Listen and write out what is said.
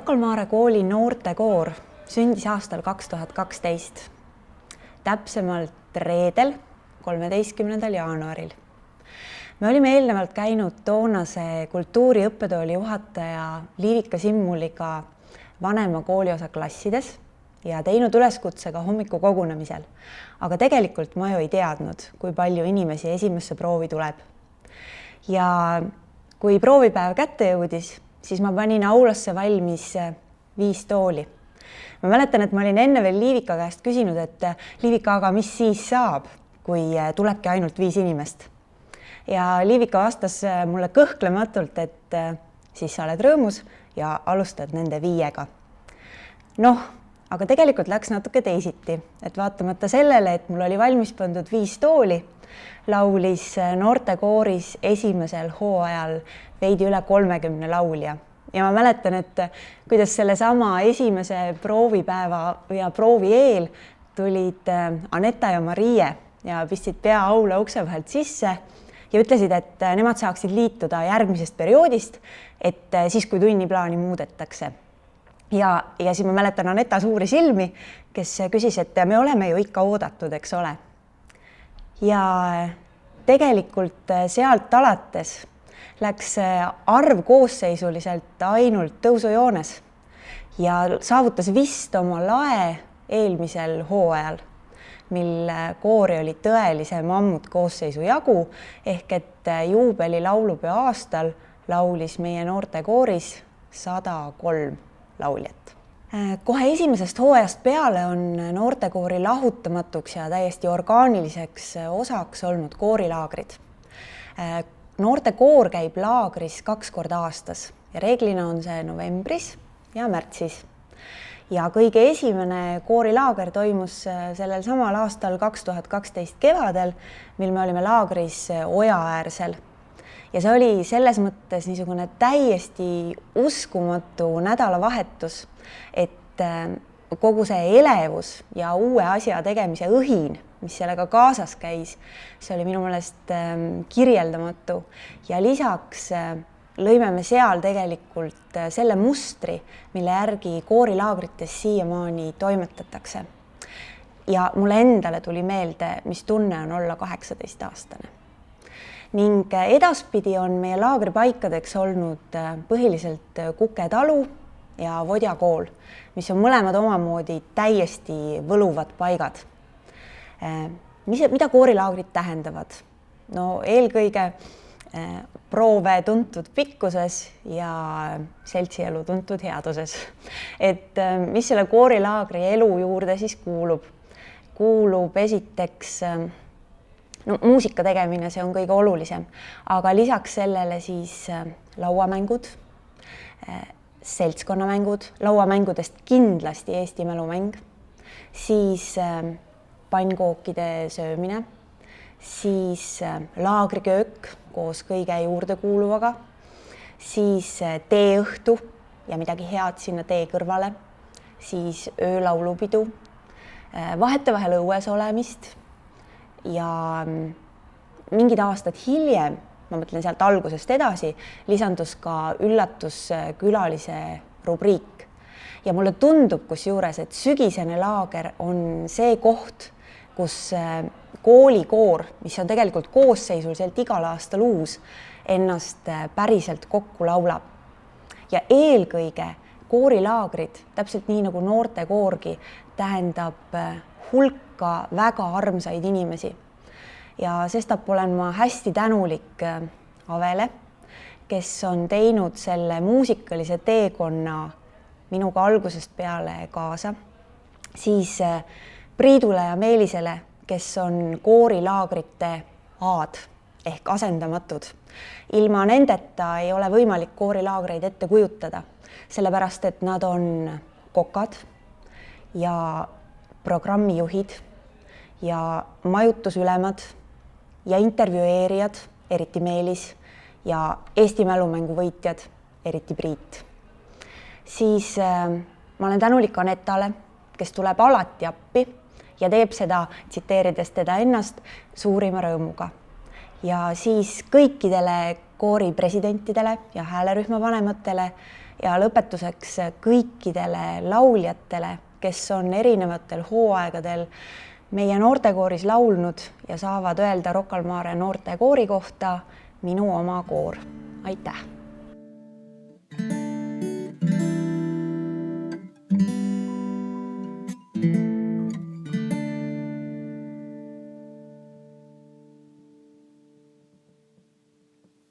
Rocca al Mare kooli noortekoor sündis aastal 2012, täpsemalt reedel, 13. jaanuaril. Me olime eelnevalt käinud toonase kultuuriõppetooli juhataja Liivika Simmuliga vanema kooliosa klassides ja teinud üleskutse ka hommikukogunemisel. Aga tegelikult ma ju ei teadnud, kui palju inimesi esimesse proovi tuleb. Ja kui proovipäev kätte jõudis, siis ma panin aulasse valmis 5 tooli. Ma mäletan, et ma olin enne veel Liivika käest küsinud, et Liivika, aga mis siis saab, kui tulebki ainult 5 inimest? Ja Liivika vastas mulle kõhklematult, et siis sa oled rõõmus ja alustad nende 5-ga. Aga tegelikult läks natuke teisiti, et vaatamata sellele, et mul oli valmis pandud 5 tooli, laulis noortekooris esimesel hooajal veidi üle 30 laulja. Ja ma mäletan, et kuidas sellesama esimese proovipäeva ja proovi eel tulid Aneta ja Marie ja pistsid pea aula ukse vahelt sisse ja ütlesid, et nemad saaksid liituda järgmisest perioodist, et siis, kui tunniplaani muudetakse. Ja siis ma mäletan Aneta suuri silmi, kes küsis, et me oleme ju ikka oodatud, eks ole. Ja tegelikult sealt alates läks arv koosseisuliselt ainult tõusujoones ja saavutas vist oma lae eelmisel hooajal, mil koori oli tõelise mammut koosseisu jagu, ehk et juubeli laulupeo aastal laulis meie noortekooris 103 lauljat. Kohe esimesest hooajast peale on noortekoori lahutamatuks ja täiesti orgaaniliseks osaks olnud koorilaagrid. Noortekoor käib laagris 2 korda aastas ja reeglina on see novembris ja märtsis. Ja kõige esimene koorilaager toimus sellel samal aastal 2012 kevadel, mil me olime laagris Ojaäärsel. Ja see oli selles mõttes niisugune täiesti uskumatu nädalavahetus, et kogu see elevus ja uue asja tegemise õhin, mis sellega kaasas käis, see oli minu meelest kirjeldamatu. Ja lisaks lõime me seal tegelikult selle mustri, mille järgi koorilaagrites siiamaani toimetatakse. Ja mulle endale tuli meelde, mis tunne on olla 18-aastane. Ning edaspidi on meie laagripaikadeks olnud põhiliselt Kuke talu ja Vodja kool, mis on mõlemad omamoodi täiesti võluvad paigad. Mida koorilaagrid tähendavad? Eelkõige proove tuntud pikkuses ja seltsielu tuntud headuses. Et mis selle koorilaagri elu juurde siis kuulub? Kuulub esiteks muusika tegemine, see on kõige olulisem, aga lisaks sellele siis lauamängud, seltskonnamängud, lauamängudest kindlasti Eesti mälumäng, siis pannkookide söömine, siis laagriköök koos kõige juurde kuuluvaga, siis teeõhtu ja midagi head sinna tee kõrvale, siis öölaulupidu, vahetevahel õues olemist ja mingid aastad hiljem, ma mõtlen sealt algusest edasi, lisandus ka üllatuskülalise rubriik. Ja mulle tundub kusjuures, et sügisene laager on see koht, kus koolikoor, mis on tegelikult koosseisuliselt igal aastal uus, ennast päriselt kokku laulab. Ja eelkõige koorilaagrid, täpselt nii nagu noortekoorgi, tähendab hulka väga armsaid inimesi. Ja sestap olen ma hästi tänulik Avele, kes on teinud selle muusikalise teekonna minuga algusest peale kaasa. Siis Priidule ja Meelisele, kes on koorilaagrite aad ehk asendamatud. Ilma nendeta ei ole võimalik koorilaagreid ette kujutada, sellepärast et nad on kokad ja programmijuhid ja majutusülemad ja intervjueerijad, eriti Meelis, ja Eesti mälumängu võitjad, eriti Priit. Siis ma olen tänulik Anetale, kes tuleb alati appi ja teeb seda, tsiteerides teda ennast, suurima rõõmuga. Ja siis kõikidele koori presidentidele ja häälerühma vanematele ja lõpetuseks kõikidele lauljatele, kes on erinevatel hooaegadel meie noortekooris laulnud ja saavad öelda Rocca al Mare noortekoori kohta minu oma koor. Aitäh!